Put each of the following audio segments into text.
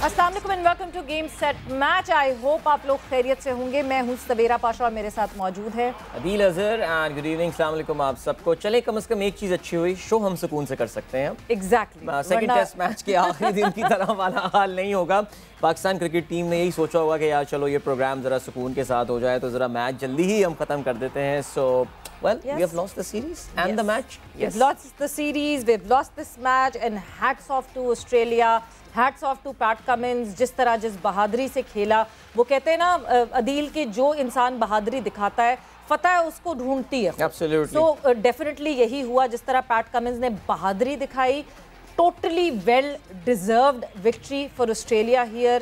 अस्सलाम वालेकुम and welcome to game set match. I hope आप लोग खैरियत से होंगे। मैं हूं सवेरा पाशा और मेरे साथ मौजूद है Adeel Azhar and good evening. अस्सलाम वालेकुम आप सबको। चले कम से कम एक चीज़ अच्छी हुई, शो हम सुकून से कर सकते हैं। एग्जैक्टली सेकंड टेस्ट मैच के आखिरी दिन की तरह वाला हाल नहीं होगा। पाकिस्तान क्रिकेट टीम ने यही सोचा होगा कि यार चलो ये प्रोग्राम ज़रा सुकून के साथ हो जाए तो ज़रा मैच जल्दी ही हम ख़त्म कर देते हैं। सो well, we have lost the series and the match. We've lost the series, we've lost this match and hats off to Australia, hats off to Pat Cummins। जिस तरह जिस बहादुरी से खेला, वो कहते हैं ना अदील के जो इंसान बहादुरी दिखाता है फतह उसको ढूंढती है। Absolutely. So definitely यही हुआ जिस तरह पैट कमिंस ने बहादुरी दिखाई। Totally well deserved victory for Australia here.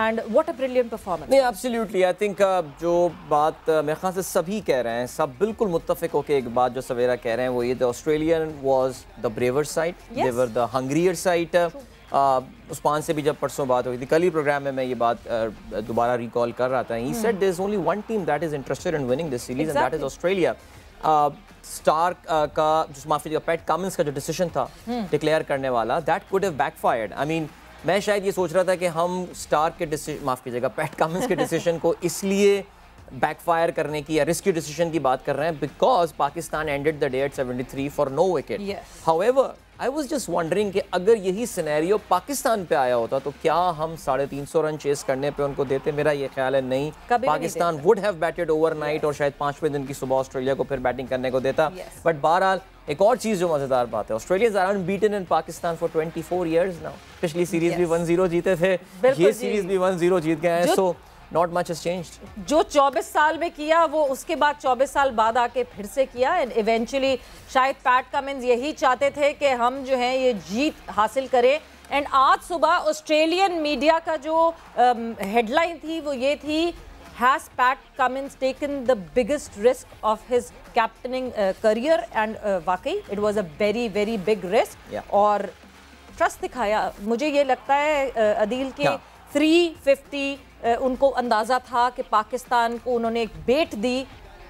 And what a brilliant performance. नहीं, absolutely. I think जो बात मेरे ख्याल से सभी कह रहे हैं, सब बिल्कुल मुत्तफिक होकर एक बात जो सवेरा कह रहे हैं वो ये, the Australian was the braver side, they were the hungrier side. Usman से भी जब परसों बात हुई थी, कल ही प्रोग्राम में मैं ये बात दोबारा रिकॉल कर रहा था। He said there is only one team that is interested in winning this series and that is Australia. Starc का जो माफी पैट कमिंस का जो डिसीजन था डिक्लेयर करने वाला, that could have backfired. I mean, मैं शायद ये सोच रहा था कि हम स्टार्क के माफ़ कीजिएगा पैट कमिंस के डिसीजन को इसलिए बैकफायर करने की या रिस्की डिसीजन की बात कर रहे हैं because Pakistan ended the day at 73 for no wicket. However I was just wondering कि अगर यही सिनेरियो पाकिस्तान पे आया होता तो क्या हम 350 रन चेस करने पे उनको देते? मेरा ये ख्याल है नहीं। Pakistan would have batted overnight और शायद 5वें दिन की सुबह ऑस्ट्रेलिया को फिर बैटिंग करने को देता। बट बहरहाल एक और चीज़ जो मज़ेदार बात है, Australia are unbeaten in Pakistan for 24 years now. पिछली सीरीज भी 1-0 जीते थे, ये सीरीज भी 1-0 जीत गए हैं। So not much has changed. जो 24 साल में किया वो उसके बाद 24 साल बाद आके फिर से किया। एंड इवेंचुअली शायद पैट कमिंस यही चाहते थे कि हम जो है ये जीत हासिल करें। एंड आज सुबह ऑस्ट्रेलियन मीडिया का जो हेडलाइन थी वो ये थी, Has Pat Cummins taken the biggest risk of his captaining career? And वाकई it was a very very big risk. और ट्रस्ट दिखाया। मुझे ये लगता है अदील के 350 उनको अंदाजा था कि पाकिस्तान को उन्होंने एक बेट दी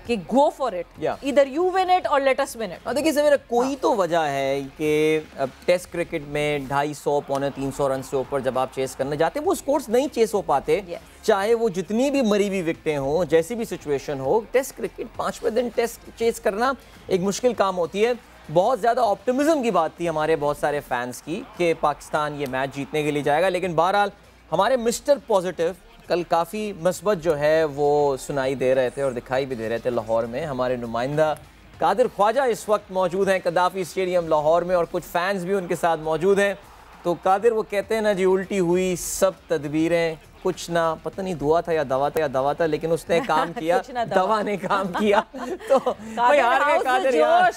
कि गो फॉर इट, इधर यू विन इट और लेट अस विन इट। देखिए मेरा कोई तो वजह है कि टेस्ट क्रिकेट में 250 पौने 300 रन से ऊपर जब आप चेस करने जाते हैं वो स्कोर्स नहीं चेस हो पाते। चाहे वो जितनी भी मरी हुई विकेटें हों, जैसी भी सिचुएशन हो, टेस्ट क्रिकेट 5वें दिन टेस्ट चेस करना एक मुश्किल काम होती है। बहुत ज़्यादा ऑप्टिमिज्म की बात थी हमारे बहुत सारे फैंस की कि पाकिस्तान ये मैच जीतने के लिए जाएगा, लेकिन बहरहाल हमारे मिस्टर पॉजिटिव कल काफ़ी मस्बत जो है वो सुनाई दे रहे थे और दिखाई भी दे रहे थे लाहौर में। हमारे नुमाइंदा कादिर ख्वाजा इस वक्त मौजूद हैं कदाफ़ी स्टेडियम लाहौर में और कुछ फैंस भी उनके साथ मौजूद हैं। तो कादिर वो कहते हैं ना जी, उल्टी हुई सब तदबीरें, कुछ ना पता नहीं दुआ था या दवा था लेकिन उसने काम किया दवा ने काम किया। तो भाई हार गए कादिर यार।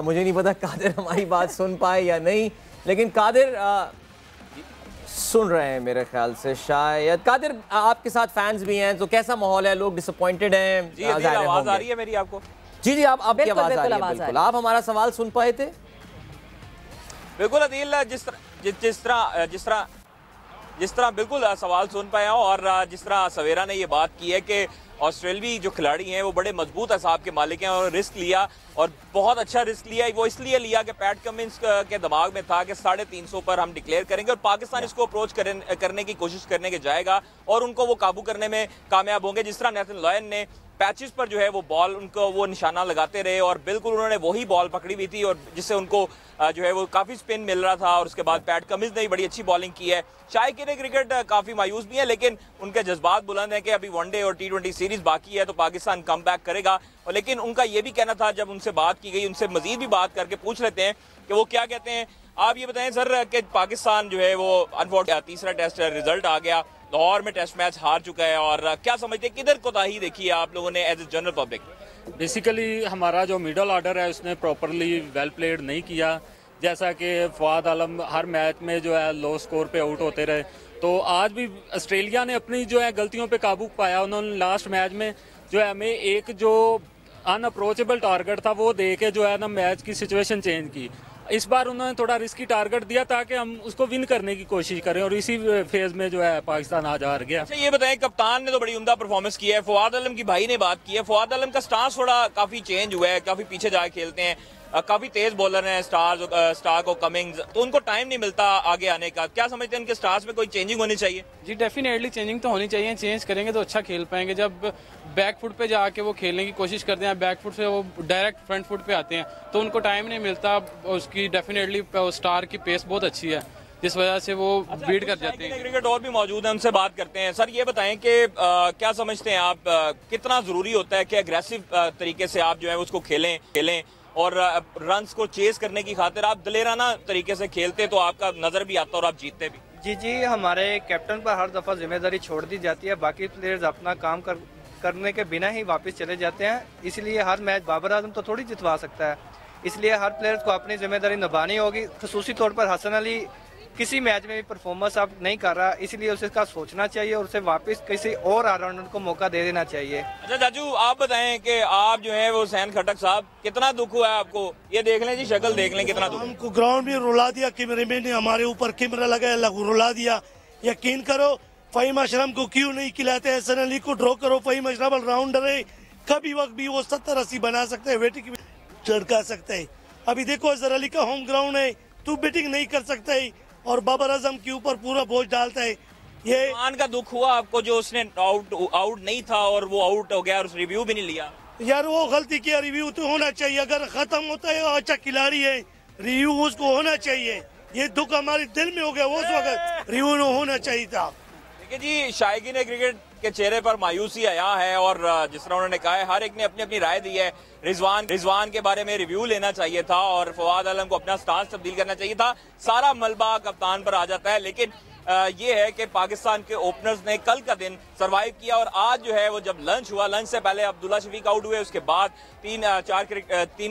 मुझे नहीं पता कादिर हमारी बात सुन पाए या नहीं, लेकिन कादिर सुन रहे हैं मेरे ख्याल से शायद। कादिर आपके साथ फैंस भी हैं तो कैसा माहौल है? लोग डिसअपॉइंटेड हैं? जी आवाज आ रही है मेरी आपको? जी आप आपकी आवाज आ रही है बिल्कुल। आप हमारा सवाल सुन पाए थे? बिल्कुल अदील, जिस तरह बिल्कुल सवाल सुन पाया और जिस तरह सवेरा ने ये बात की है कि ऑस्ट्रेलियाई जो खिलाड़ी हैं वो बड़े मजबूत असाब के मालिक हैं और रिस्क लिया और बहुत अच्छा रिस्क लिया। वो इसलिए लिया कि पैट कमिंस के दिमाग में था कि 350 पर हम डिक्लेयर करेंगे और पाकिस्तान इसको अप्रोच करने की कोशिश करने के जाएगा और उनको वो काबू करने में कामयाब होंगे। जिस तरह नेथन लॉयन ने पैचेस पर जो है वो बॉल उनको वो निशाना लगाते रहे और बिल्कुल उन्होंने वही बॉल पकड़ी हुई थी और जिससे उनको जो है वो काफ़ी स्पिन मिल रहा था। और उसके बाद पैट कमिंस ने बड़ी अच्छी बॉलिंग की है। शायद कि क्रिकेट काफ़ी मायूस भी है लेकिन उनके जज्बात बुलंद हैं कि अभी वनडे और T20 सीरीज बाकी है तो पाकिस्तान कम बैक करेगा। और लेकिन उनका ये भी कहना था, जब उनसे बात की गई, उनसे मजीद भी बात करके पूछ लेते हैं कि वो क्या कहते हैं। आप ये बताएं सर कि पाकिस्तान जो है वो अनफॉर्चुनेट तीसरा टेस्ट रिजल्ट आ गया, लाहौर में टेस्ट मैच हार चुका है और क्या समझते हैं किधर कोताही देखी है आप लोगों ने as a general public? Basically हमारा जो मिडल ऑर्डर है उसने प्रॉपरली वेल प्लेड नहीं किया। जैसा कि फवाद आलम हर मैच में जो है लो स्कोर पे आउट होते रहे, तो आज भी ऑस्ट्रेलिया ने अपनी जो है गलतियों पे काबू पाया। उन्होंने लास्ट मैच में जो है हमें एक जो अनअप्रोचेबल टारगेट था वो दे के जो है ना मैच की सिचुएशन चेंज की। इस बार उन्होंने थोड़ा रिस्की टारगेट दिया ताकि हम उसको विन करने की कोशिश करें, और इसी फेज में जो है पाकिस्तान आज हार गया। अच्छा ये बताएं, कप्तान ने तो बड़ी उम्दा परफॉर्मेंस की है, फवाद आलम की भाई ने बात की है, फवाद आलम का स्टांस थोड़ा काफी चेंज हुआ है, काफी पीछे जाके खेलते हैं, काफी तेज बॉलर हैं स्टार्क और कमिंग्स, तो उनको टाइम नहीं मिलता आगे आने का। क्या समझते हैं उनके स्टार्स में कोई चेंजिंग होनी चाहिए? जी डेफिनेटली चेंजिंग तो होनी चाहिए, चेंज करेंगे तो अच्छा खेल पाएंगे। जब बैक फुट पे जाके वो खेलने की कोशिश करते हैं, बैक फुट से वो डायरेक्ट फ्रंट फुट पे आते हैं तो उनको टाइम नहीं मिलता। उसकी डेफिनेटली स्टार की पेस बहुत अच्छी है जिस वजह से वो बीट कर जाते हैं। क्रिकेट और भी मौजूद है, उनसे बात करते हैं। सर ये बताएं कि क्या समझते हैं आप, कितना जरूरी होता है कि अग्रेसिव तरीके से आप जो है उसको खेलें और रन्स को चेस करने की खातिर आप दलेराना तरीके से खेलते तो आपका नजर भी आता और आप जीतते भी? जी हमारे कैप्टन पर हर दफा जिम्मेदारी छोड़ दी जाती है, बाकी प्लेयर्स अपना काम करने के बिना ही वापस चले जाते हैं। इसलिए हर मैच बाबर आजम तो थोड़ी जितवा सकता है, इसलिए हर प्लेयर्स को अपनी जिम्मेदारी निभानी होगी। खसूसी तौर पर हसन अली किसी मैच में भी परफॉर्मेंस अब नहीं कर रहा, इसलिए उसे इसका सोचना चाहिए और उसे वापस किसी और ऑलराउंडर को मौका दे देना चाहिए। अच्छा चाचू आप बताएं कि आप जो है वो हुसैन खटक साहब, कितना दुख हुआ है आपको? ये देख लें जी, शक्ल देख लें कितना दुख। हमको ग्राउंड में रुला दिया, कैमरे मैन ने हमारे ऊपर कैमरा लगाया, रुला दिया। यकीन करो फ़हीम अशरफ को क्यों नहीं खिलाते, हसन अली को ड्रॉ करो। फ़हीम अशरफ ऑलराउंडर है, कभी वक्त भी वो 70-80 बना सकते हैं, बैटिंग चढ़का सकते हैं। अभी देखो अजहर अली का होम ग्राउंड है, तू बैटिंग नहीं कर सकता है और बाबर आजम के ऊपर पूरा बोझ डालता है। ये मान का दुख हुआ आपको जो उसने आउट नहीं था और वो आउट हो गया और रिव्यू भी नहीं लिया? यार वो गलती किया, रिव्यू तो होना चाहिए। अगर खत्म होता है अच्छा खिलाड़ी है, रिव्यू उसको होना चाहिए। ये दुख हमारे दिल में हो गया, उस वक्त रिव्यू होना चाहिए था। देखिए जी, शायकीन क्रिकेट के चेहरे पर मायूसी आया है और जिस तरह उन्होंने कहा है हर एक ने अपनी अपनी राय दी है। रिजवान के बारे में रिव्यू लेना चाहिए था और फवाद आलम को अपना स्टांस तब्दील करना चाहिए था। सारा मलबा कप्तान पर आ जाता है, लेकिन ये है कि पाकिस्तान के ओपनर्स ने कल का दिन सरवाइव किया और आज जो है वो जब लंच हुआ, लंच से पहले अब्दुल्ला शफीक आउट हुए, उसके बाद तीन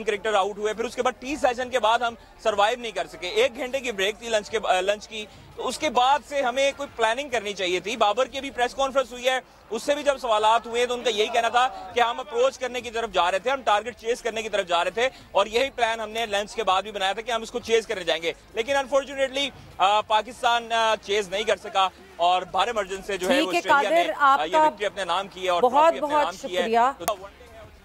क्रिकेटर आउट हुए, फिर उसके बाद टी सेशन के बाद हम सरवाइव नहीं कर सके। 1 घंटे की ब्रेक थी लंच की, तो उसके बाद से हमें कोई प्लानिंग करनी चाहिए थी। बाबर की भी प्रेस कॉन्फ्रेंस हुई है, उससे भी जब सवालात हुए तो उनका यही कहना था कि हम अप्रोच करने की तरफ जा रहे थे, हम टारगेट चेस करने की तरफ जा रहे थे और यही प्लान हमने लंच के बाद भी बनाया था कि हम इसको चेस करने जाएंगे। लेकिन अनफॉर्चुनेटली पाकिस्तान चेस नहीं कर सका और भारी मार्जिन से जो है ऑस्ट्रेलिया ने ये विक्ट्री अपने नाम की है और बहुत शुक्रिया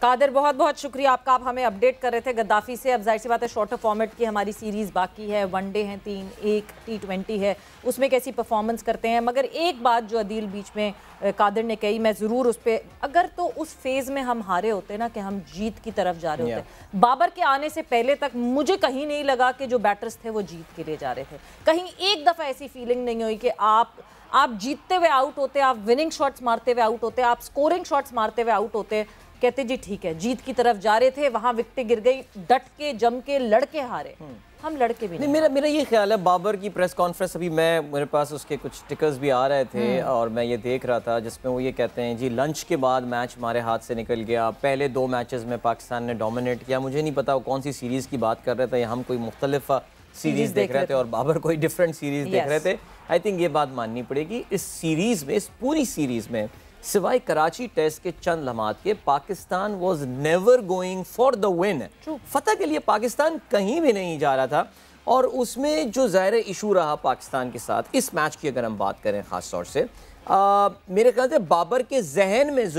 कादिर, बहुत बहुत शुक्रिया आपका। आप हमें अपडेट कर रहे थे गद्दाफी से। अब जाहिर सी बात है शॉर्टर फॉर्मेट की हमारी सीरीज़ बाकी है, वनडे हैं 3, एक T20 है, उसमें कैसी परफॉर्मेंस करते हैं। मगर एक बात जो अदील बीच में कादिर ने कही, मैं ज़रूर उस पर, अगर तो उस फेज़ में हम हारे होते ना कि हम जीत की तरफ जा रहे होते, बाबर के आने से पहले तक मुझे कहीं नहीं लगा कि जो बैटर्स थे वो जीत के लिए जा रहे थे। कहीं एक दफ़ा ऐसी फीलिंग नहीं हुई कि आप जीतते हुए आउट होते, आप विनिंग शॉट्स मारते हुए आउट होते, आप स्कोरिंग शॉट्स मारते हुए आउट होते, कहते जी ठीक है जीत की तरफ जा रहे थे, वहां विकेट गिर गई, डट के जम के लड़के हारे, हम लड़के भी नहीं। मेरा ये ख्याल है बाबर की प्रेस कॉन्फ्रेंस, अभी मेरे पास उसके कुछ स्टिकर्स भी आ रहे थे और मैं ये देख रहा था जिसमें वो ये कहते हैं जी लंच के बाद मैच हमारे हाथ से निकल गया, पहले 2 मैचेस में पाकिस्तान ने डोमिनेट किया। मुझे नहीं पता वो कौन सी सीरीज़ की बात कर रहे थे या हम कोई मुख्तलिफ सीरीज़ देख रहे थे और बाबर कोई डिफरेंट सीरीज़ देख रहे थे। आई थिंक ये बात माननी पड़ेगी, इस सीरीज़ में, इस पूरी सीरीज़ में सिवाय कराची टेस्ट के चंद लम्हात के, Pakistan was never going for the win. फतह के लिए पाकिस्तान कहीं भी नहीं जा रहा था और उसमें जो ज़ाहिर इशू रहा पाकिस्तान के साथ इस मैच की अगर हम बात करें ख़ास तौर से, मेरे ख्याल से बाबर के जहन में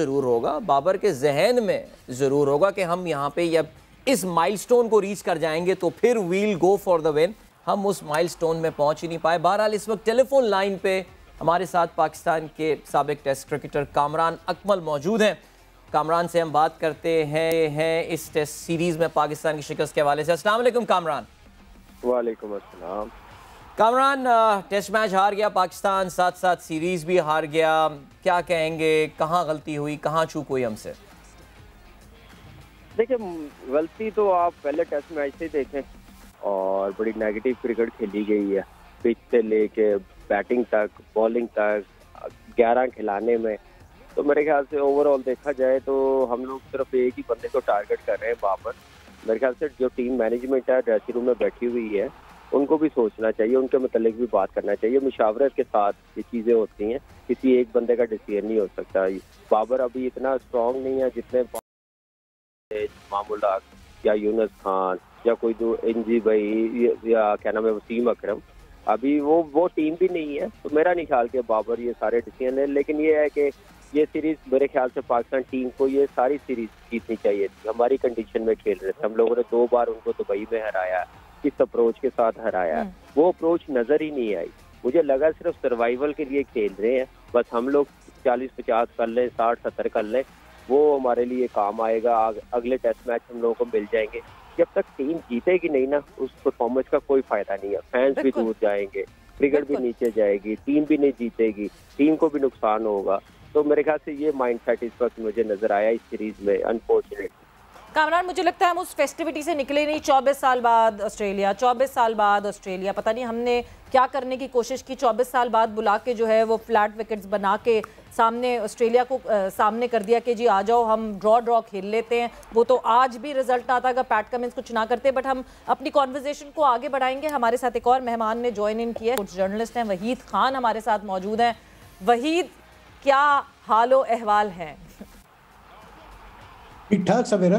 ज़रूर होगा कि हम यहाँ पे या इस माइलस्टोन को रीच कर जाएंगे तो फिर we'll go for the win. हम उस माइलस्टोन में पहुँच ही नहीं पाए। बहरहाल इस वक्त टेलीफोन लाइन पे हमारे साथ पाकिस्तान के साबिक टेस्ट क्रिकेटर कामरान अकमल मौजूद हैं। कामरान से हम बात करते हैं इस टेस्ट सीरीज़ में पाकिस्तान की शिकस्त के हवाले से। अस्सलाम वालेकुम कामरान। वालेकुम अस्सलाम। कामरान, टेस्ट मैच हार गया पाकिस्तान, साथ साथ सीरीज़ भी हार गया, क्या कहेंगे, कहाँ गलती हुई, कहाँ चूक हुई हमसे? देखिए, गलती तो आप पहले टेस्ट मैच से देखें और बड़ी नेगेटिव क्रिकेट खेली गई है, पिच से लेके बैटिंग तक, बॉलिंग तक, 11 खिलाने में। तो मेरे ख्याल से ओवरऑल देखा जाए तो हम लोग सिर्फ एक ही बंदे को टारगेट कर रहे हैं, बाबर। मेरे ख्याल से जो टीम मैनेजमेंट है ड्रेसिंग रूम में बैठी हुई है, उनको भी सोचना चाहिए, उनके मुतालिक भी बात करना चाहिए। मुशावरत के साथ ये चीज़ें होती हैं, किसी एक बंदे का डिसीजन नहीं हो सकता। बाबर अभी इतना स्ट्रॉन्ग नहीं है जितने मामूल या यूनुस खान या कोई दो इंजी भाई या क्या नाम है वसीम अकरम, अभी वो टीम भी नहीं है। तो मेरा नहीं ख्याल कि बाबर ये सारे डिसीजन है, लेकिन ये है कि ये सीरीज मेरे ख्याल से पाकिस्तान टीम को ये सारी सीरीज जीतनी चाहिए थी। हमारी कंडीशन में खेल रहे थे, हम लोगों ने 2 बार उनको दुबई में हराया, किस अप्रोच के साथ हराया, वो अप्रोच नजर ही नहीं आई। मुझे लगा सिर्फ सर्वाइवल के लिए खेल रहे हैं, बस हम लोग 40-50 कर लें, 60-70 कर लें, वो हमारे लिए काम आएगा। अगले टेस्ट मैच हम लोगों को मिल जाएंगे। जब तक टीम जीतेगी नहीं ना, उस परफॉर्मेंस का कोई फायदा नहीं है। फैंस भी दूर जाएंगे, क्रिकेट भी नीचे जाएगी, टीम भी नहीं जीतेगी, टीम को भी नुकसान होगा। तो मेरे ख्याल से ये माइंडसेट इस वक्त मुझे नजर आया इस सीरीज में, अनफॉर्चुनेटली। कामरान, मुझे लगता है हम उस फेस्टिविटी से निकले नहीं। 24 साल बाद ऑस्ट्रेलिया, 24 साल बाद ऑस्ट्रेलिया, पता नहीं हमने क्या करने की कोशिश की। 24 साल बाद बुला के जो है वो फ्लैट विकेट्स बना के सामने ऑस्ट्रेलिया को सामने कर दिया कि जी आ जाओ हम ड्रॉ खेल लेते हैं। वो तो आज भी रिजल्ट आता अगर पैट कमिंस कुछ ना करते। बट हम अपनी कॉन्वर्जेशन को आगे बढ़ाएंगे। हमारे साथ एक और मेहमान ने ज्वाइन इन किया है, कुछ जर्नलिस्ट हैं, वहीद खान हमारे साथ मौजूद हैं। वहीद, क्या हालो अहवाल है? ठीक ठाक सवेरा,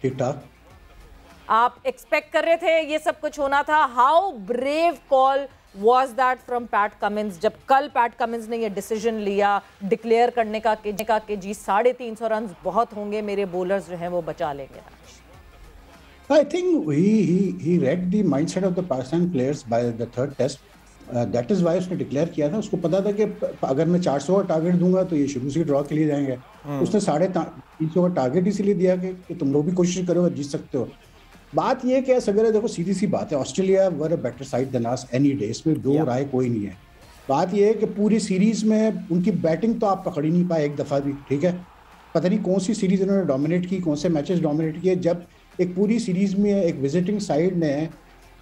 ठीक ठाक। आप एक्सपेक्ट कर रहे थे ये सब कुछ होना था? How brave call was that from PAT Cummins, जब कल पैट कमिंस ने ये डिसीजन लिया डिक्लेयर करने का कि जी 350 रन बहुत होंगे, मेरे बॉलर्स जो हैं वो बचा लेंगे। I think he read the mindset of the Pakistan players by the third test. That is why उसने डिक्लेयर किया था। उसको पता था कि अगर मैं 400 का टारगेट दूंगा तो ये शुरू से ड्रॉ के लिए जाएंगे। उसने 350 का टारगेट इसीलिए दिया कि तुम लोग भी कोशिश करो, जीत सकते हो। बात ये कि सवेरे देखो, सीधी सी बात है, Australia were a better side than us any day, इसमें दो राय कोई नहीं है। बात ये है कि पूरी सीरीज में उनकी बैटिंग तो आप पकड़ ही नहीं पाए एक दफ़ा भी, ठीक है। पता नहीं कौन सी सीरीज उन्होंने डोमिनेट की, कौन से मैचेस डोमिनेट किए। जब एक पूरी सीरीज में एक विजिटिंग साइड ने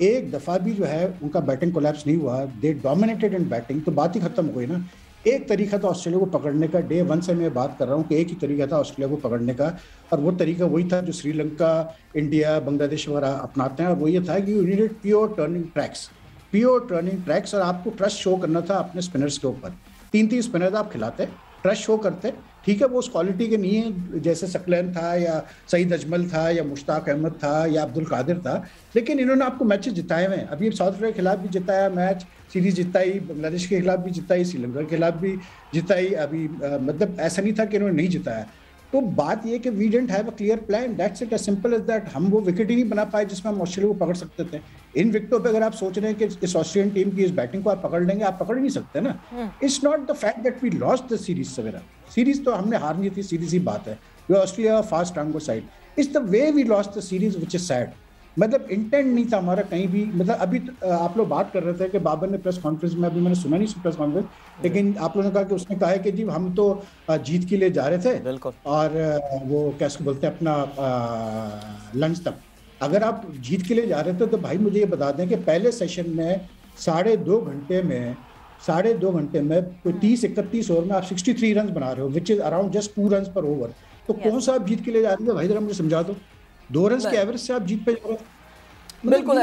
एक दफ़ा भी जो है उनका बैटिंग कोलैप्स नहीं हुआ, दे डोमिनेटेड इन बैटिंग, तो बात ही खत्म हो गई ना। एक तरीका था ऑस्ट्रेलिया को पकड़ने का, डे 1 से मैं बात कर रहा हूँ कि एक ही तरीका था ऑस्ट्रेलिया को पकड़ने का, और वो तरीका वही था जो श्रीलंका, इंडिया, बांग्लादेश वगैरह अपनाते हैं। और वो ये था कि you needed pure turning tracks, और आपको ट्रस्ट शो करना था अपने स्पिनर्स के ऊपर। 3 स्पिनर आप खिलाते, ट्रस्ट शो करते, ठीक है। वो उस क्वालिटी के नहीं है जैसे सकलैन था या सईद अजमल था या मुश्ताक अहमद था या अब्दुल कादिर था, लेकिन इन्होंने आपको मैचेस जिताए हुए हैं। अभी साउथ अफ्रीका के खिलाफ भी जिताया मैच, सीरीज जिताई, बांग्लादेश के खिलाफ भी जिताई, श्रीलंका के खिलाफ भी जिताई। अभी मतलब ऐसा नहीं था कि इन्होंने नहीं जिताया। तो बात ये कि we didn't have a clear plan, that's it, as simple as that. हम वो विकेट ही नहीं बना पाए जिसमें हम ऑस्ट्रेलिया को पकड़ सकते थे। इन विकेटों पे अगर आप सोच रहे हैं कि इस ऑस्ट्रेलियन टीम की इस बैटिंग को आप पकड़ लेंगे, आप पकड़ नहीं सकते ना। It's not the fact that we lost the series Savera, series तो हमने हारनी थी, सीधी सी बात है। Australia fast stronger side, it's the way we lost the series which is sad. मतलब इंटेंट नहीं था हमारा कहीं भी। मतलब अभी आप लोग बात कर रहे थे कि बाबर ने प्रेस कॉन्फ्रेंस में, अभी मैंने सुना नहीं प्रेस कॉन्फ्रेंस, लेकिन आप लोगों ने कहा कि उसने कहा है कि जी हम तो जीत के लिए जा रहे थे, बिल्कुल, और वो कैसे बोलते हैं अपना लंच तक। अगर आप जीत के लिए जा रहे थे तो भाई मुझे ये बता दें कि पहले सेशन में 2.5 घंटे में कोई 30-31 ओवर में आप 63 रन बना रहे हो, which is around just 2 run पर ओवर। तो कौन सा आप जीत के लिए जा रहे थे भाई, जरा मुझे समझा दो। 2 रन के एवरेज से आप जीत पे जा रहे हो। बिल्कुल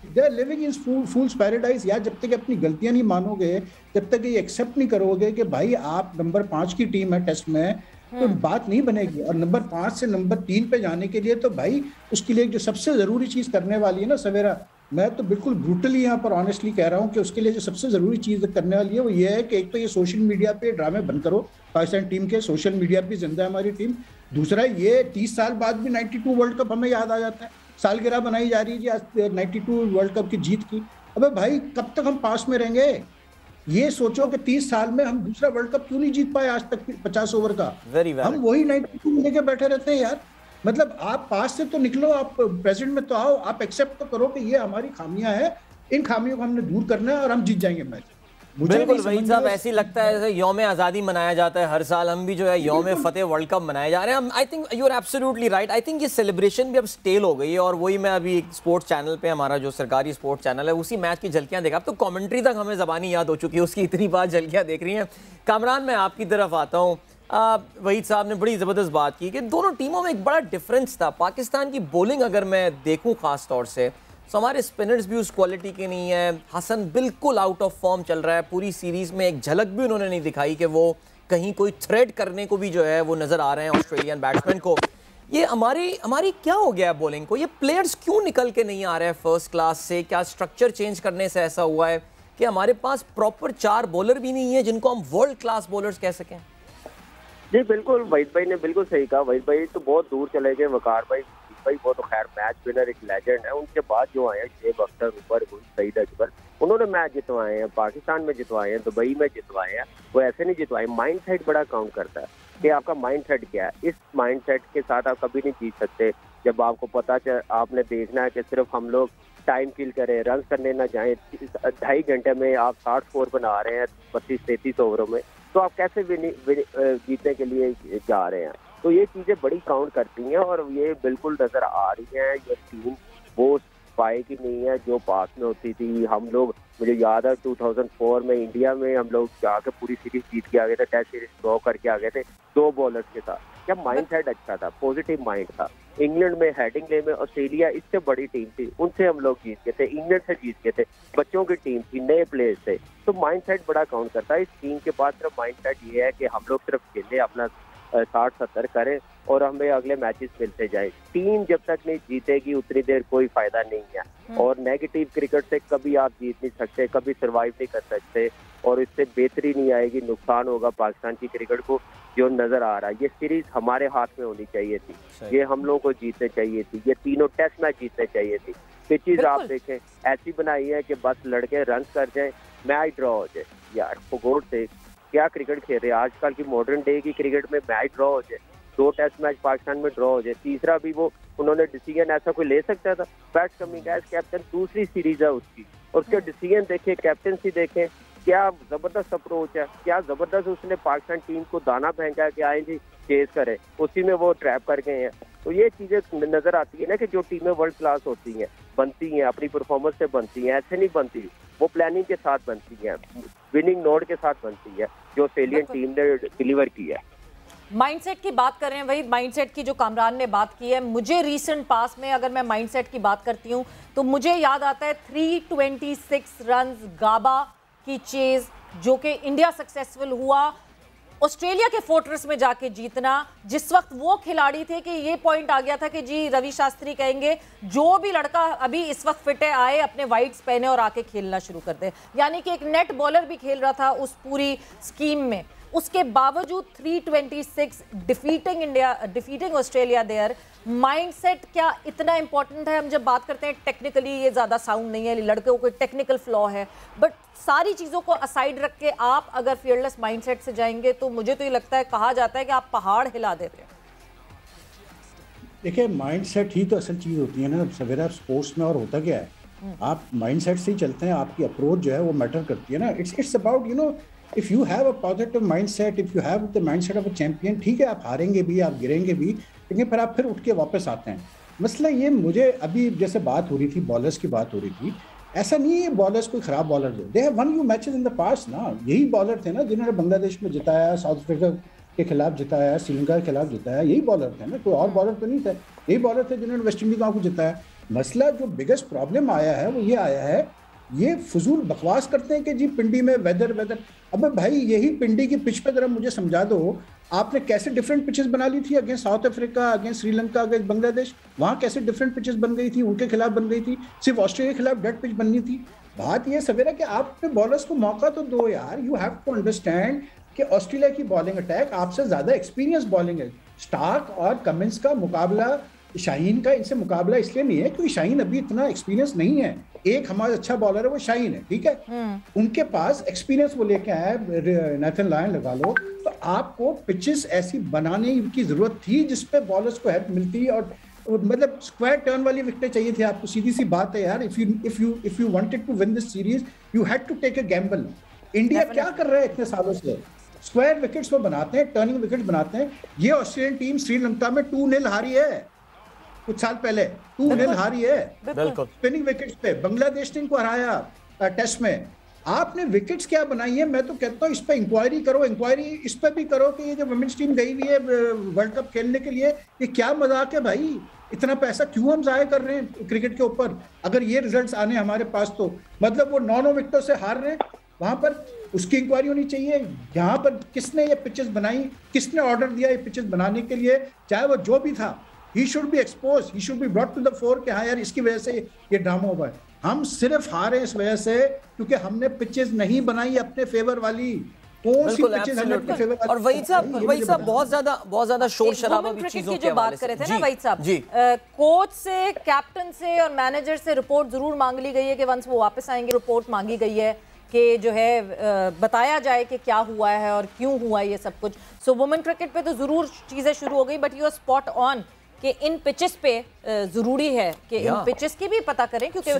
they are living in fools paradise. यार जब तक अपनी गलतियां नहीं मानोगे, जब तक ये एक्सेप्ट नहीं करोगे कि भाई आप नंबर 5 की टीम है टेस्ट में, तो बात नहीं बनेगी। और नंबर 5 से नंबर 3 पे जाने के लिए तो भाई उसके लिए जो सबसे जरूरी चीज करने वाली है ना सवेरा, मैं तो बिल्कुल ब्रूटली यहाँ पर ऑनेस्टली कह रहा हूँ कि उसके लिए जो सबसे जरूरी चीज करने वाली है वो ये है कि एक तो ये सोशल मीडिया पे ड्रामे बंद करो। पाकिस्तान टीम के सोशल मीडिया पे जिंदा है हमारी टीम। दूसरा ये 30 साल बाद भी 92 वर्ल्ड कप हमें याद आ जाता है, सालगिरह बनाई जा रही है जी आज 92 वर्ल्ड कप की जीत की। अबे भाई कब तक हम पास में रहेंगे? ये सोचो कि 30 साल में हम दूसरा वर्ल्ड कप क्यों नहीं जीत पाए आज तक 50 ओवर का। हम वही 92 में लेके बैठे रहते हैं यार। मतलब आप पास से तो निकलो, आप प्रेजेंट में तो आओ, आप एक्सेप्ट तो करो कि ये हमारी खामियां हैं, इन खामियों को हमने दूर करना है और हम जीत जाएंगे मैच। बिल्कुल वही साहब, ऐसे ही लगता है जैसे यौम आज़ादी मनाया जाता है हर साल, हम भी जो है यौम फतेह वर्ल्ड कप मनाए जा रहे हैं। I think you are absolutely right. I think ये सेलिब्रेशन भी अब स्टेल हो गई है। और वही मैं अभी स्पोर्ट्स चैनल पे, हमारा जो सरकारी स्पोर्ट्स चैनल है, उसी मैच की झलकियां देखा। अब तो कमेंट्री तक हमें ज़बानी याद हो चुकी है, उसकी इतनी बार झलकियां देख रही हैं। कामरान, मैं आपकी तरफ आता हूँ। वहीद साहब ने बड़ी ज़बरदस्त बात की कि दोनों टीमों में एक बड़ा डिफरेंस था। पाकिस्तान की बॉलिंग अगर मैं देखूँ ख़ास तौर से, तो हमारे स्पिनर्स भी उस क्वालिटी के नहीं है। हसन बिल्कुल आउट ऑफ फॉर्म चल रहा है पूरी सीरीज़ में, एक झलक भी उन्होंने नहीं दिखाई कि वो कहीं कोई थ्रेट करने को भी जो है वो नज़र आ रहे हैं ऑस्ट्रेलियन बैट्समैन को। ये हमारी क्या हो गया है बॉलिंग को? ये प्लेयर्स क्यों निकल के नहीं आ रहे हैं फर्स्ट क्लास से? क्या स्ट्रक्चर चेंज करने से ऐसा हुआ है कि हमारे पास प्रॉपर 4 बॉलर भी नहीं है जिनको हम वर्ल्ड क्लास बॉलर्स कह सकें? जी बिल्कुल, वहीद भाई ने बिल्कुल सही कहा। वहीद भाई तो बहुत दूर चले गए, वकार भाई वो तो खैर मैच विनर, एक लेजेंड है। उनके बाद जो आए हैं शेब अख्तर, उमर गुल, सईद अकबर, उन्होंने मैच जितवाए हैं, पाकिस्तान में जितवाए हैं, दुबई में जितवाए हैं। वो ऐसे नहीं जितवाए, माइंड सेट बड़ा काउंट करता है कि आपका माइंड सेट क्या है। इस माइंड सेट के साथ आप कभी नहीं जीत सकते। जब आपको पता चल, आपने देखना है कि सिर्फ हम लोग टाइम किल करें, रन करने ना जाएं, 2.5 घंटे में आप 60 स्कोर बना रहे हैं 32-33 ओवरों में, तो आप कैसे जीतने के लिए जा रहे हैं? तो ये चीजें बड़ी काउंट करती हैं और ये बिल्कुल नजर आ रही हैं। ये टीम वो पाएगी नहीं है जो पास में होती थी। हम लोग, मुझे याद है 2004 में इंडिया में हम लोग जाकर पूरी सीरीज जीत के आ गए थे, टेस्ट सीरीज ड्रॉ करके आ गए थे 2 बॉलर्स के साथ। क्या माइंड सेट अच्छा था, पॉजिटिव माइंड था। इंग्लैंड में, हेडिंगले में, ऑस्ट्रेलिया इससे बड़ी टीम थी, उनसे हम लोग जीत गए थे, इंग्लैंड से जीत गए थे, बच्चों की टीम थी, नए प्लेयर्स थे। तो माइंड सेट बड़ा काउंट करता है। इस टीम के पास सिर्फ माइंड सेट ये है कि हम लोग सिर्फ खेले, अपना 60-70 करें और हमें अगले मैचेस मिलते जाए। टीम जब तक नहीं जीतेगी उतनी देर कोई फायदा नहीं है। और नेगेटिव क्रिकेट से कभी आप जीत नहीं सकते, कभी सर्वाइव नहीं कर सकते और इससे बेहतरी नहीं आएगी, नुकसान होगा पाकिस्तान की क्रिकेट को जो नजर आ रहा है। ये सीरीज हमारे हाथ में होनी चाहिए थी, ये हम लोगों को जीतने चाहिए थी, ये तीनों टेस्ट मैच जीतने चाहिए थी। पिचेज आप देखें ऐसी बनाई है कि बस लड़के रन कर जाए, मैच ड्रॉ हो जाए। यार फुगोड़ से क्या क्रिकेट खेल रहे हैं आजकल की मॉडर्न डे की क्रिकेट में? मैच ड्रॉ हो जाए, 2 टेस्ट मैच पाकिस्तान में ड्रॉ हो जाए, तीसरा भी वो उन्होंने डिसीजन ऐसा कोई ले सकता था? पैट कमिंस एज कैप्टन, दूसरी सीरीज है उसकी और उसके डिसीजन देखें, कैप्टनसी देखें, क्या जबरदस्त अप्रोच है, क्या जबरदस्त उसने पाकिस्तान टीम को दाना फेंका है कि आए जी चेज करे, उसी में वो ट्रैप कर गए हैं। तो ये चीजें नजर आती है ना कि जो टीमें वर्ल्ड क्लास होती हैं, बनती हैं अपनी परफॉर्मेंस से बनती हैं, ऐसे नहीं बनती, वो प्लानिंग के साथ बनती हैं, विनिंग नोट के साथ बनती है, जो ऑस्ट्रेलियन टीम ने डिलीवर किया है। माइंडसेट की बात कर रहे हैं, वही माइंडसेट की जो कामरान ने बात की है। मुझे रीसेंट पास में अगर मैं माइंडसेट की बात करती हूँ तो मुझे याद आता है 326 रन गाबा की चेज जो कि इंडिया सक्सेसफुल हुआ, ऑस्ट्रेलिया के फोर्ट्रेस में जाके जीतना। जिस वक्त वो खिलाड़ी थे कि ये पॉइंट आ गया था कि जी रवि शास्त्री कहेंगे जो भी लड़का अभी इस वक्त फिट है आए अपने वाइट्स पहने और आके खेलना शुरू कर दे, यानी कि एक नेट बॉलर भी खेल रहा था उस पूरी स्कीम में। उसके बावजूद 326 डिफीटिंग ऑस्ट्रेलिया देयर। माइंडसेट क्या इतना इंपॉर्टेंट है? हम जब बात करते हैं टेक्निकली ये ज़्यादा साउंड नहीं है, लड़कों को टेक्निकल फ्लॉ है, बट सारी चीज़ों को असाइड रख के आप अगर फियरलेस माइंडसेट से जाएंगे तो मुझे तो ये लगता है, कहा जाता है कि आप पहाड़ हिला देते हैं। देखिए माइंडसेट ही तो असल चीज़ होती है ना सवेरा स्पोर्ट्स में। और होता क्या है, आप माइंडसेट से ही चलते हैं, आपकी अप्रोच जो है वो मैटर करती है ना। It's about you know if you have a positive mindset, if you have the mindset of a champion, ठीक है आप हारेंगे भी, आप गिरेंगे भी, लेकिन फिर आप फिर उठ के वापस आते हैं। मसला ये, मुझे अभी जैसे बात हो रही थी, बॉलर्स की बात हो रही थी, ऐसा नहीं है बॉलर्स कोई ख़राब बॉलर थे, they have one you matches in the past ना। यही बॉलर थे ना जिन्होंने बांग्लादेश में जिताया, साउथ अफ्रीका के खिलाफ जिताया, श्रीलंका के खिलाफ जिताया, यही बॉलर थे ना, कोई और बॉलर तो नहीं थे। यही बॉलर थे जिन्होंने वेस्ट इंडीज को जिताया। मसला जो बिगेस्ट प्रॉब्लम आया है वो ये आया है, ये फजूल बकवास करते हैं कि जी पिंडी में वेदर। अबे भाई यही पिंडी की पिच पे जरा मुझे समझा दो, आपने कैसे डिफरेंट पिचेस बना ली थी against south Africa, against Sri Lanka, against Bangladesh. वहाँ कैसे डिफरेंट पिचेस बन गई थी, उनके खिलाफ बन गई थी, सिर्फ ऑस्ट्रेलिया के खिलाफ डेड पिच बननी थी। बात ये सवेरा कि आप अपने बॉलर्स को मौका तो दो यार। यू हैव टू अंडरस्टैंड कि ऑस्ट्रेलिया की बॉलिंग अटैक आपसे ज़्यादा एक्सपीरियंस बॉलिंग है। स्टार्क और कमिंस का मुकाबला, शाहीन का इनसे मुकाबला इसलिए नहीं है क्योंकि शाहीन अभी इतना एक्सपीरियंस नहीं है। एक हमारा अच्छा बॉलर है वो शाहीन है, ठीक है, उनके पास एक्सपीरियंस वो लेके आया है, नेथन लायन लगा लो। तो आपको पिचेस ऐसी बनाने की जरूरत थी जिसपे बॉलर्स को हेल्प मिलती, और मतलब स्क्वायर टर्न वाली विकेटें चाहिए थी आपको। सीधी सी बात है यार, if you wanted to win this series you had to take a gamble. India क्या कर रहा है इतने सालों से, स्क्वायर विकेट्स वो बनाते हैं, टर्निंग विकेट्स बनाते हैं। ये ऑस्ट्रेलियन टीम श्रीलंका में 2-0 हारी है कुछ साल पहले, 2-0 हारी है बिल्कुल स्पिनिंग विकेट्स पे। बांग्लादेश ने इनको हराया टेस्ट में। आपने विकेट्स क्या बनाई है? मैं तो कहता हूँ इस पे इंक्वायरी करो, इंक्वायरी इस पे भी करो कि ये जो वुमेन्स टीम गई हुई है वर्ल्ड कप खेलने के लिए, ये क्या मजाक है भाई? इतना पैसा क्यों हम जाया कर रहे हैं क्रिकेट के ऊपर? अगर ये रिजल्ट्स आने हमारे पास तो मतलब वो 9 विकेटों से हार रहे हैं, वहां पर उसकी इंक्वायरी होनी चाहिए। यहाँ पर किसने ये पिचेस बनाई, किसने ऑर्डर दिया ये पिचेस बनाने के लिए, चाहे वो जो भी था। He should be expose, he should be brought to the fore कि हाँ यार इसकी वजह से ये ड्रामा हुआ है। हम सिर्फ हारे इस वजह से क्योंकि हमने पिचेस नहीं बनाई अपने फेवर वाली। कौन सी पिचेस हमने अपने फेवर वाली? और वहीद साहब बहुत ज्यादा शोर शराबा भी चीजों की जो बात कर रहे थे ना वहीद साहब, कोच से, कैप्टन से और मैनेजर से रिपोर्ट जरूर मांग ली गई है कि वंस वो वापस आएंगे रिपोर्ट मांगी गई है कि जो है बताया जाए कि क्या हुआ है और क्यों हुआ है ये सब कुछ। सो वुमेन क्रिकेट पे तो जरूर चीजें शुरू हो गई, but you are spot on कि इन पिचेस पे जरूरी है कि इन पिचेस की भी पता करें, क्योंकि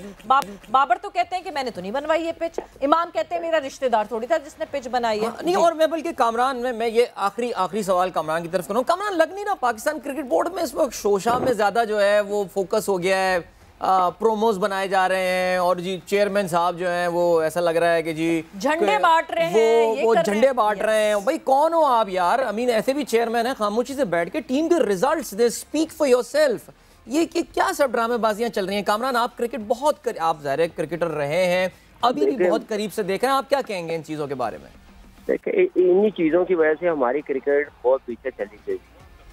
बाबर तो कहते हैं कि मैंने तो नहीं बनवाई ये पिच, इमाम कहते हैं मेरा रिश्तेदार थोड़ी था जिसने पिच बनाई है। नहीं, और मैं बल्कि कामरान में मैं ये आखिरी सवाल कामरान की तरफ करूँ। कामरान, लग नहीं रहा पाकिस्तान क्रिकेट बोर्ड में इस वक्त शोशा में ज्यादा जो है वो फोकस हो गया है, प्रोमोज बनाए जा रहे हैं और जी चेयरमैन साहब जो हैं वो ऐसा लग रहा है कि जी झंडे बांट रहे हैं, वो झंडे बांट रहे हैं। भाई कौन हो आप यार? आई मीन ऐसे भी चेयरमैन है, खामोशी से बैठ के टीम के results they speak for yourself. ये क्या सब ड्रामेबाजियां चल रही हैं? कामरान, आप क्रिकेट आप ज़ाहिर क्रिकेटर रहे हैं, अभी भी बहुत करीब से देख रहे हैं, आप क्या कहेंगे इन चीज़ों के बारे में? देखिए, इन्हीं चीज़ों की वजह से हमारी क्रिकेट बहुत पीछे चली गई।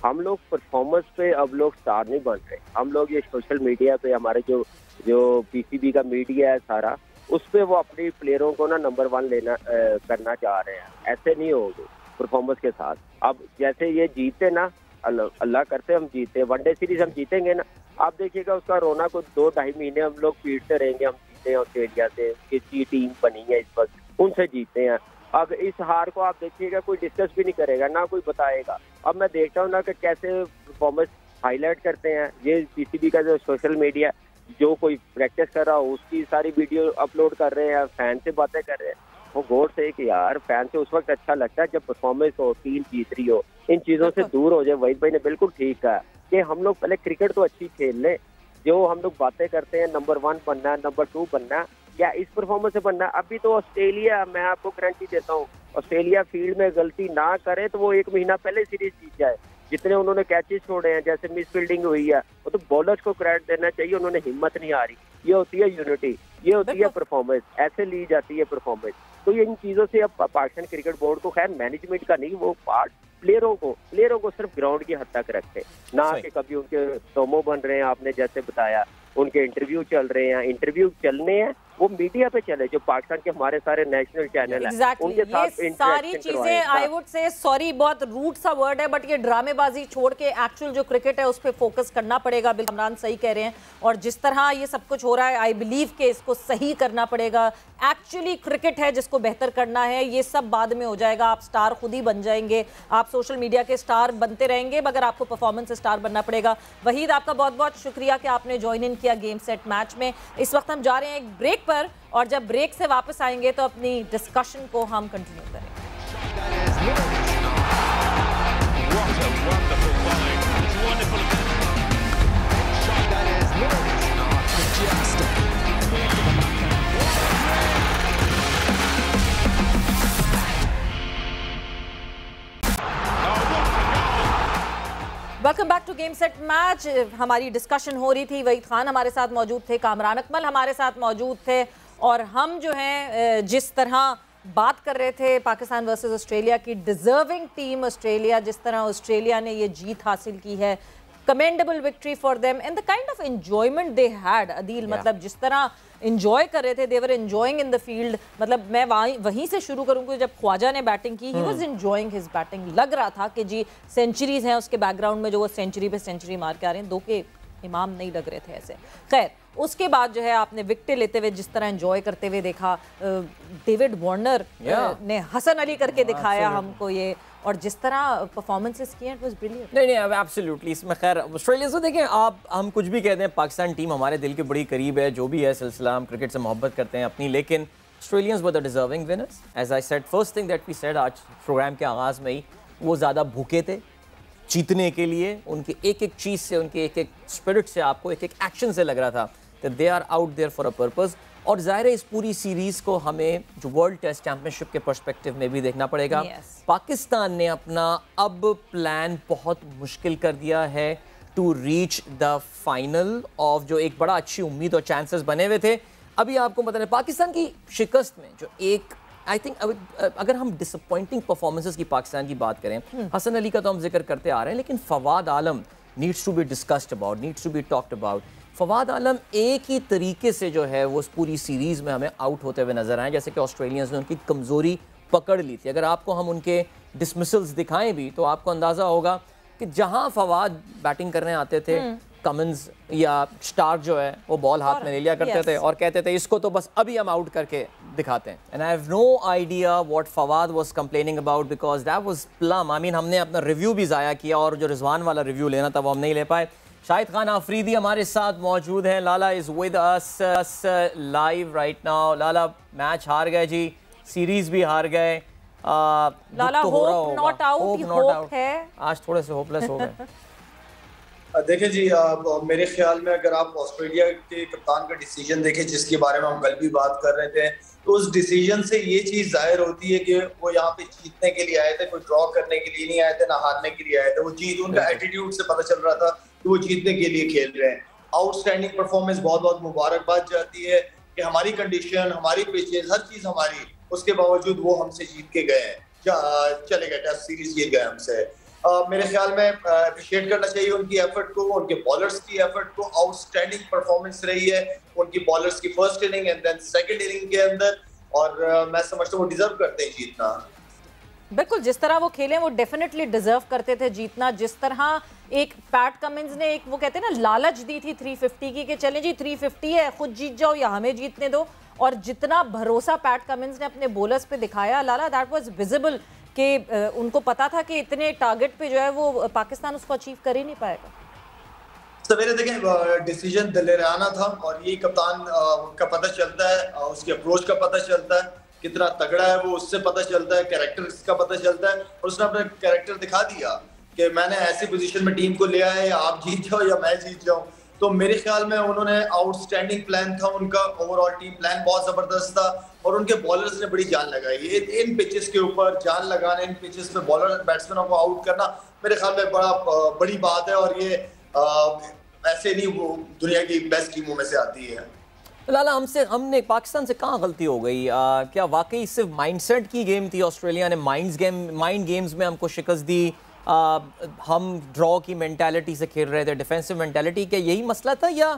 हम लोग परफॉर्मेंस पे अब लोग स्टार नहीं बन रहे। हम लोग ये सोशल मीडिया पे हमारे जो पीसीबी का मीडिया है सारा, उस पे वो अपने प्लेयरों को ना नंबर 1 करना चाह रहे हैं। ऐसे नहीं होगा परफॉर्मेंस के साथ। अब जैसे ये जीते ना, अल्लाह करते हम जीते, वनडे सीरीज हम जीतेंगे ना, आप देखिएगा उसका रोना को 2-2.5 महीने हम लोग पीटते रहेंगे। हम जीते हैं ऑस्ट्रेलिया से, किसकी टीम बनी है इस वक्त, उनसे जीते हैं। अब इस हार को आप देखिएगा कोई डिस्कस भी नहीं करेगा, ना कोई बताएगा। अब मैं देखता हूँ ना कि कैसे परफॉर्मेंस हाईलाइट करते हैं ये पीसीबी का जो सोशल मीडिया, जो कोई प्रैक्टिस कर रहा हो उसकी सारी वीडियो अपलोड कर रहे हैं, फैन से बातें कर रहे हैं। वो गौर से कि यार फैन से उस वक्त अच्छा लगता है जब परफॉर्मेंस हो, टीम जीत रही हो, इन चीज़ों से दूर हो जाए। वहीद भाई ने बिल्कुल ठीक कहा कि हम लोग पहले क्रिकेट तो अच्छी खेल लें। जो हम लोग बातें करते हैं नंबर 1 बनना, नंबर 2 बनना, या इस परफॉर्मेंस से बनना। अभी तो ऑस्ट्रेलिया, मैं आपको गारंटी देता हूँ, ऑस्ट्रेलिया फील्ड में गलती ना करे तो वो 1 महीना पहले सीरीज जीत जाए। जितने उन्होंने कैचेस छोड़े हैं, जैसे मिस फील्डिंग हुई है, वो तो बॉलर्स को क्रेडिट देना चाहिए, उन्होंने हिम्मत नहीं हारी। ये होती है यूनिटी, ये होती है परफॉर्मेंस, ऐसे ली जाती है परफॉर्मेंस। तो ये इन चीज़ों से अब पाकिस्तान क्रिकेट बोर्ड को, खैर मैनेजमेंट का नहीं, वो पार्ट प्लेयरों को सिर्फ ग्राउंड की हद तक रखे, ना कि कभी उनके प्रोमो बन रहे हैं, आपने जैसे बताया उनके इंटरव्यू चल रहे हैं, इंटरव्यू चलने हैं वो मीडिया पे चले, जो पाकिस्तान के हमारे सारे नेशनल चैनल हैं उनके साथ ये सारी चीजें आई वुड से, सॉरी बहुत रूट सा वर्ड है, बट ये ड्रामेबाजी छोड़ के एक्चुअल जो क्रिकेट है उस पर फोकस करना पड़ेगा। बिल्कुल इमरान सही कह रहे हैं, और जिस तरह ये सब कुछ हो रहा है आई बिलीव के इसको सही करना पड़ेगा। एक्चुअली क्रिकेट है जिसको बेहतर करना है, ये सब बाद में हो जाएगा। आप स्टार खुद ही बन जाएंगे, आप सोशल मीडिया के स्टार बनते रहेंगे, मगर आपको परफॉर्मेंस स्टार बनना पड़ेगा। वहीद, आपका बहुत बहुत शुक्रिया कि आपने ज्वाइन इन किया गेम सेट मैच में। इस वक्त हम जा रहे हैं एक ब्रेक पर, और जब ब्रेक से वापस आएंगे तो अपनी डिस्कशन को हम कंटिन्यू करेंगे। Welcome back to game set match. हमारी डिस्कशन हो रही थी, वहीद खान हमारे साथ मौजूद थे, कामरान अकमल हमारे साथ मौजूद थे, और हम जो हैं जिस तरह बात कर रहे थे पाकिस्तान वर्सेस ऑस्ट्रेलिया की, डिजर्विंग टीम ऑस्ट्रेलिया, जिस तरह ऑस्ट्रेलिया ने ये जीत हासिल की है, commendable victory for them and the kind of enjoyment they had. Adeel, मतलब जिस तरह एंजॉय कर रहे थे, दे वर एंजॉयिंग इन द फील्ड। मतलब मैं वहीं से शुरू करूंगी, जब ख्वाजा ने बैटिंग की, he was enjoying his batting. लग रहा था कि जी सेंचुरीज हैं उसके बैकग्राउंड में, जो वो सेंचुरी पे सेंचुरी मार के आ रहे हैं। 2 के इमाम नहीं लग रहे थे ऐसे। खैर, उसके बाद जो है आपने विकेट लेते हुए जिस तरह एंजॉय करते हुए देखा, डेविड वार्नर ने हसन अली करके दिखाया हमको ये, और जिस तरह परफॉर्मेंसेस किए इट वाज ब्रिलियंट। नहीं एब्सोल्युटली। इसमें खैर ऑस्ट्रेलिया से देखें आप, हम कुछ भी कहते हैं, पाकिस्तान टीम हमारे दिल के बड़ी करीब है, जो भी है सिलसिला, हम क्रिकेट से मोहब्बत करते हैं अपनी, लेकिन Australians were the deserving winners. As I said, first thing that we said आज प्रोग्राम के आगाज़ में ही, वो ज़्यादा भूखे थे जीतने के लिए। उनकी एक एक चीज़ से, उनके एक एक स्पिरिट से, आपको एक एक एक्शन से लग रहा था कि they are out there for a purpose. और ज़ाहिर है इस पूरी सीरीज़ को हमें जो वर्ल्ड टेस्ट चैंपियनशिप के पर्सपेक्टिव में भी देखना पड़ेगा। पाकिस्तान ने अपना अब प्लान बहुत मुश्किल कर दिया है to reach the final of, जो एक बड़ा अच्छी उम्मीद और चांसेस बने हुए थे। अभी आपको पता है पाकिस्तान की शिकस्त में जो एक, आई थिंक अगर हम डिसअपॉइंटिंग परफॉर्मेंसेस की पाकिस्तान की बात करें, हसन अली का तो हम जिक्र करते आ रहे हैं, लेकिन फवाद आलम needs to be discussed about, needs to be talked about. Fawad आलम एक ही तरीके से जो है वो पूरी सीरीज़ में हमें आउट होते हुए नज़र आए, जैसे कि ऑस्ट्रेलियंस ने उनकी कमज़ोरी पकड़ ली थी. अगर आपको हम उनके डिसमिसल्स दिखाएं भी तो आपको अंदाज़ा होगा कि जहां फवाद बैटिंग करने आते थे, कमिंस या स्टार्क जो है वो बॉल हाथ में ले लिया करते थे और कहते थे इसको तो बस अभी हम आउट करके दिखाते हैं. And I have no idea what Fawad was complaining about because that was plum. I mean हमने अपना रिव्यू भी ज़ाया किया और जो रिजवान वाला रिव्यू लेना था वो हम नहीं ले पाए. शाहिद खान आफरीदी हमारे साथ मौजूद हैं. Lala is with us live right now. Lala, match हार गए जी, सीरीज भी हार गए. लाला तो होप नॉट आउट, होप है आज थोड़े से होपलेस हो गए. देखें जी, मेरे ख्याल में अगर आप ऑस्ट्रेलिया के कप्तान का डिसीजन देखें, जिसके बारे में हम कल भी बात कर रहे थे, तो उस डिसीजन से ये चीज़ जाहिर होती है कि वो यहाँ पे जीतने के लिए आए थे, कोई ड्रॉ करने के लिए नहीं आए थे, ना हारने के लिए आए थे. वो जीत, उनका एटीट्यूड से पता चल रहा था कि वो जीतने के लिए खेल रहे हैं. आउटस्टैंडिंग परफॉर्मेंस, बहुत बहुत मुबारकबाद जाती है कि हमारी कंडीशन, हमारी पिचेज, हर चीज़ हमारी, उसके बावजूद वो हमसे जीत के गए हैं, चले गए, टेस्ट सीरीज जीत गए हमसे. मेरे ख्याल में अप्रिशिएट करना चाहिए उनकी एफर्ट को, उनके बॉलर्स की एफर्ट को. आउटस्टैंडिंग परफॉर्मेंस रही है उनकी बॉलर्स की first inning and then second inning के अंदर, और मैं समझता हूँ वो डिजर्व करते हैं जीतना. बिल्कुल, जिस तरह वो खेले वो डेफिनेटली डिजर्व करते थे जीतना. जिस तरह एक पैट कमिंस ने एक, वो कहते हैं ना, लालच दी थी 350 की कि चलें जी 350 है, खुद जीत जाओ या हमें जीतने दो, और जितना भरोसा पैट कमिंस ने अपने बॉलर्स पे दिखाया, लाला, दैट वाज विजिबल कि उनको पता था कि इतने टारगेट पे जो है वो पाकिस्तान उसको अचीव कर ही नहीं पाएगा. सवेरे देखें, डिसीजन दिलेराना था और ये कप्तान का पता चलता है, उसके अप्रोच का पता चलता है, कितना तगड़ा है वो, उससे पता चलता है, कैरेक्टर का पता चलता है. और उसने अपना कैरेक्टर दिखा दिया कि मैंने ऐसी पोजीशन में टीम को ले आया है, आप जीत जाओ या मैं जीत जाऊं. तो मेरे ख्याल में उन्होंने आउटस्टैंडिंग प्लान था उनका, ओवरऑल टीम प्लान बहुत जबरदस्त था, और उनके बॉलर्स ने बड़ी जान लगाई. इन पिचेस के ऊपर जान लगाना, इन पिचेस पे बॉलर बैट्समैनों को आउट करना मेरे ख्याल में बड़ी बात है, और ये ऐसे नहीं वो दुनिया की बेस्ट टीमों में से आती है. लाला, हमने पाकिस्तान से कहाँ गलती हो गई? क्या वाकई सिर्फ माइंडसेट की गेम थी? ऑस्ट्रेलिया ने माइंड गेम्स में हमको शिकस्त दी. हम ड्रॉ की मेंटालिटी से खेल रहे थे, डिफेंसिव मेंटालिटी. क्या यही मसला था या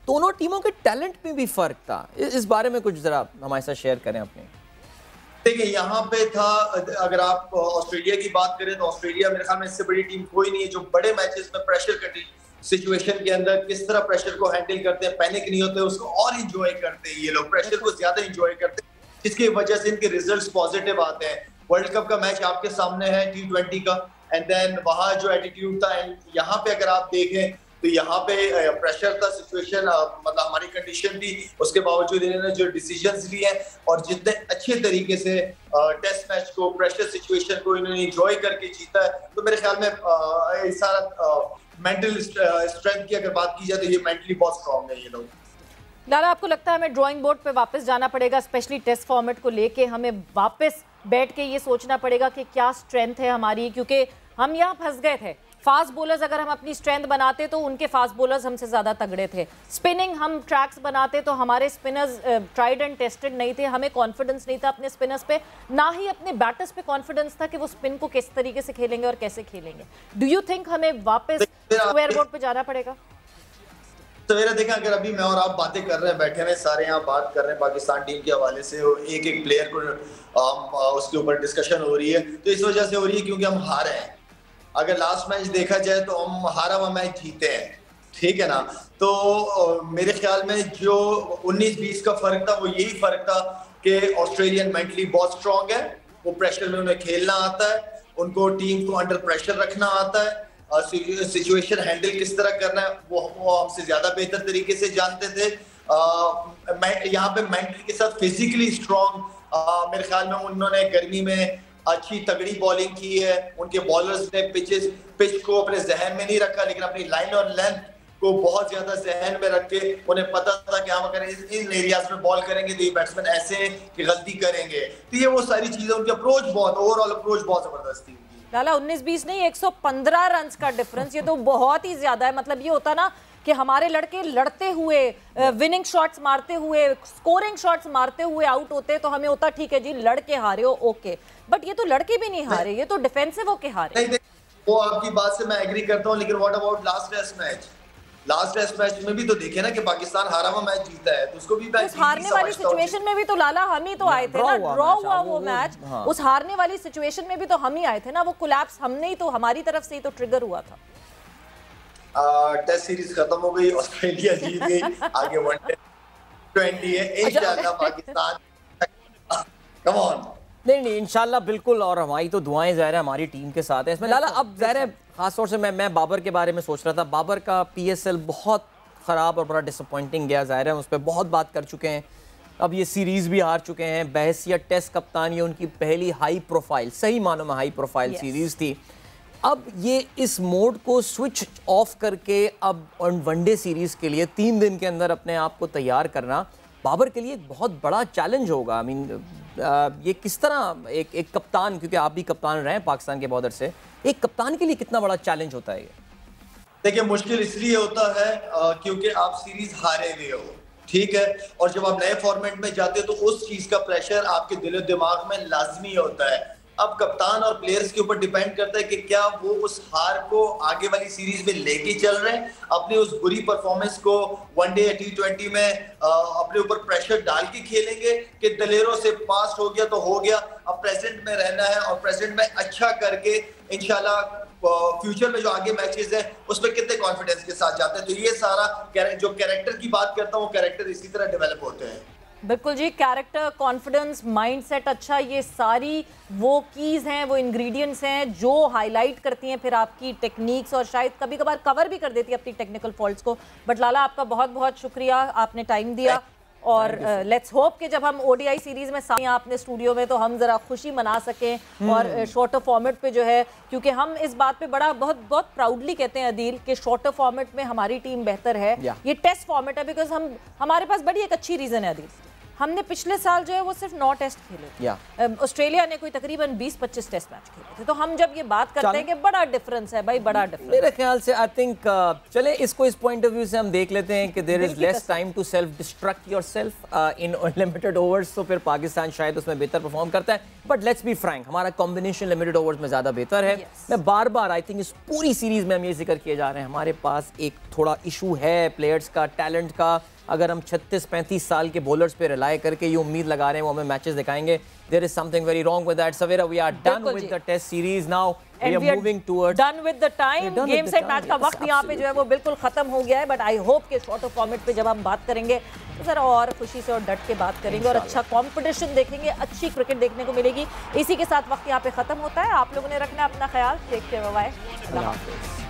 दोनों टीमों के टैलेंट में भी फर्क था? इस बारे में कुछ जरा हमारे साथ शेयर करें अपने. देखिए, यहाँ पे था, अगर आप ऑस्ट्रेलिया की बात करें तो ऑस्ट्रेलिया मेरे ख्याल में इससे बड़ी टीम कोई नहीं है जो बड़े मैचेस में प्रेशर कटी सिचुएशन के अंदर किस तरह प्रेशर को हैंडल करते हैं, पैनिक नहीं होते, उसको और इंजॉय करते हैं. ये लोग प्रेशर को ज्यादा इंजॉय करते हैं, जिसकी वजह से इनके रिजल्ट्स पॉजिटिव आते हैं. वर्ल्ड कप का मैच आपके सामने है, T20 का, एंड देन वहाँ जो एटीट्यूड था, एंड यहाँ पे अगर आप देखें तो यहाँ पे प्रेशर था, सिचुएशन मतलब हमारी कंडीशन थी, उसके बावजूद इन्होंने जो डिसीजंस लिए हैं और जितने अच्छे तरीके से टेस्ट मैच को, प्रेशर सिचुएशन को इन्होंने एंजॉय करके जीता है. तो मेरे ख्याल में सारा मेंटल स्ट्रेंथ की अगर बात की जाए तो ये मेंटली बहुत स्ट्रांग है ये लोग. लाला, आपको लगता है हमें ड्राइंग बोर्ड पे वापस जाना पड़ेगा, स्पेशली टेस्ट फॉर्मेट को लेके हमें वापस बैठ के ये सोचना पड़ेगा कि क्या स्ट्रेंथ है हमारी, क्योंकि हम यहाँ फंस गए थे. फास्ट बॉलर्स अगर हम अपनी स्ट्रेंथ बनाते तो उनके फास्ट बॉलर्स हमसे ज़्यादा तगड़े थे. स्पिनिंग हम ट्रैक्स बनाते तो हमारे स्पिनर्स ट्राइड एंड टेस्टेड नहीं थे, हमें कॉन्फिडेंस नहीं था अपने स्पिनर्स पे, ना ही अपने बैटर्स पे कॉन्फिडेंस था कि वो स्पिन को किस तरीके से खेलेंगे और कैसे खेलेंगे. डू यू थिंक हमें वापस स्क्वायर बोर्ड पे जाना पड़ेगा? सवेरा देखें, अगर अभी मैं और आप बातें कर रहे हैं, बैठे हुए सारे यहाँ बात कर रहे हैं पाकिस्तान टीम के हवाले से, एक एक प्लेयर को उसके ऊपर डिस्कशन हो रही है, तो इस वजह से हो रही है क्योंकि हम हारे हैं. अगर लास्ट मैच देखा जाए तो हम हारा हुआ मैच जीते हैं, ठीक है ना. तो मेरे ख्याल में जो 19-20 का फर्क था वो यही फर्क था कि ऑस्ट्रेलियन मेंटली बहुत स्ट्रांग है, वो प्रेशर में उन्हें खेलना आता है, उनको टीम को अंडर प्रेशर रखना आता है, सिचुएशन हैंडल किस तरह करना है वो हमसे ज्यादा बेहतर तरीके से जानते थे. यहाँ पे मेंटली के साथ फिजिकली स्ट्रांग, मेरे ख्याल में उन्होंने गर्मी में अच्छी तगड़ी बॉलिंग की है. उनके बॉलर्स ने पिच को अपने जहन में नहीं रखा, लेकिन अपनी लाइन और लेंथ को बहुत ज्यादा जहन में रख के उन्हें पता था कि हम अगर इन एरियाज में बॉल करेंगे तो ये बैट्समैन ऐसे की गलती करेंगे. तो ये वो सारी चीजें, उनकी अप्रोच बहुत, ओवरऑल अप्रोच बहुत जबरदस्त थी. लाला, 19-20 नहीं, 115 रन का डिफरेंस, ये तो बहुत ही ज्यादा है. मतलब ये होता ना कि हमारे लड़के लड़ते हुए, विनिंग शॉट्स मारते हुए, स्कोरिंग शॉट्स मारते हुए आउट होते तो हमें होता ठीक है जी लड़के हारे हो, ओके, बट ये तो लड़के भी नहीं हारे, ये तो डिफेंसिव होके हारे. वो आपकी बात से मैं एग्री करता हूँ, लेकिन what about last test match? Last test match में भी तो देखे ना कि पाकिस्तान हारा हुआ मैच जीता है, तो उसको भी उस हारने वाली सिचुएशन में भी तो लाला हम ही तो आए थे ना, ड्रॉ हुआ वो मैच। उस हारने वाली सिचुएशन में भी तो हम ही आए थे ना, वो कोलैप्स हमने ही तो, हमारी तरफ से ही तो ट्रिगर हुआ था। टेस्ट सीरीज खत्म हो गई, ऑस्ट्रेलिया जीत गई, आगे वनडे 20 है, इंशाल्लाह पाकिस्तान कम ऑन। नहीं इंशाल्लाह बिल्कुल, और हमारी तो दुआएं ज़ाहिर है हमारी टीम के साथ है इसमें लाला। अब ज़ाहिर है खास तौर से मैं बाबर के बारे में सोच रहा था, बाबर का PSL बहुत ख़राब और बड़ा डिसअपॉइंटिंग गया, ज़ाहिर है उस पर बहुत बात कर चुके हैं, अब ये सीरीज़ भी हार चुके हैं, बहैसियत टेस्ट कप्तान ये उनकी पहली हाई प्रोफाइल, सही मानों में हाई प्रोफाइल सीरीज़ थी। अब ये इस मोड को स्विच ऑफ करके अब वनडे सीरीज़ के लिए 3 दिन के अंदर अपने आप को तैयार करना बाबर के लिए एक बहुत बड़ा चैलेंज होगा। आई मीन ये किस तरह एक कप्तान, क्योंकि आप भी कप्तान रहे हैं पाकिस्तान के बॉर्डर से, एक कप्तान के लिए कितना बड़ा चैलेंज होता है ये? देखिए मुश्किल इसलिए होता है क्योंकि आप सीरीज हारे हुए हो, ठीक है, और जब आप नए फॉर्मेट में जाते हो तो उस चीज का प्रेशर आपके दिलो दिमाग में लाजमी होता है। अब कप्तान और प्लेयर्स के ऊपर डिपेंड करता है कि क्या वो उस हार को आगे वाली सीरीज में लेके चल रहे हैं, अपनी उस बुरी परफॉर्मेंस को वनडे या T20 में अपने ऊपर प्रेशर डाल के खेलेंगे कि दलेरों से पास हो गया तो हो गया, अब प्रेजेंट में रहना है और प्रेजेंट में अच्छा करके इंशाल्लाह फ्यूचर में जो आगे मैचेस हैं उसमें कितने कॉन्फिडेंस के साथ जाते हैं। तो ये सारा जो कैरेक्टर की बात करता हूँ, कैरेक्टर इसी तरह डेवलप होते हैं। बिल्कुल जी, कैरेक्टर, कॉन्फिडेंस, माइंडसेट अच्छा, ये सारी वो कीज हैं, वो इंग्रेडिएंट्स हैं जो हाईलाइट करती हैं फिर आपकी टेक्निक्स, और शायद कभी कभार कवर भी कर देती है अपनी टेक्निकल फॉल्ट्स को। बट लाला आपका बहुत बहुत शुक्रिया, आपने टाइम दिया, और लेट्स होप कि जब हम ODI सीरीज में साथ आपने स्टूडियो में तो हम जरा खुशी मना सकें और शॉर्टर फॉर्मेट पे जो है, क्योंकि हम इस बात पे बहुत प्राउडली कहते हैं अदील कि शॉर्टर फॉर्मेट में हमारी टीम बेहतर है। ये टेस्ट फॉर्मेट है बिकॉज हमारे पास बड़ी एक अच्छी रीजन है अदील, हमने पिछले साल जो है वो सिर्फ 9 टेस्ट खेले, ऑस्ट्रेलिया ने कोई तकरीबन 20-25 टेस्ट मैच खेले थे। तो हम जब ये बात करते हैं कि बड़ा डिफरेंस है भाई, बड़ा डिफरेंस, मेरे ख्याल से आई थिंक चले इसको इस पॉइंट ऑफ व्यू से हम देख लेते हैं कि there is less time to self destruct yourself in limited overs, तो फिर पाकिस्तान शायद उसमें बेहतर परफॉर्म करता है। बट लेट्स बी फ्रैंक, हमारा कॉम्बिनेशन लिमिटेड ओवर्स में ज़्यादा बेहतर है। मैं बार बार आई थिंक इस पूरी सीरीज में हम ये जिक्र किए जा रहे हैं, हमारे पास एक थोड़ा इशू है प्लेयर्स का, टैलेंट का। अगर हम 36-35 साल के बॉलर्स पे रिलाय करके ये उम्मीद लगा रहे हैं वो हमें मैचेस दिखाएंगे, there is something very wrong with that. Savera, we are done with the test series now, we are moving towards done with the time, game set match का वक्त यहाँ पे जो है वो बिल्कुल खत्म हो गया है। बट आई होप कि शॉर्टर फॉर्मेट पे जब हम बात करेंगे तो जरा और खुशी से और डट के बात करेंगे और अच्छा कॉम्पिटिशन देखेंगे, अच्छी क्रिकेट देखने को मिलेगी। इसी के साथ वक्त यहाँ पे खत्म होता है। आप लोगों ने रखना अपना ख्याल, देखते हुए बाय।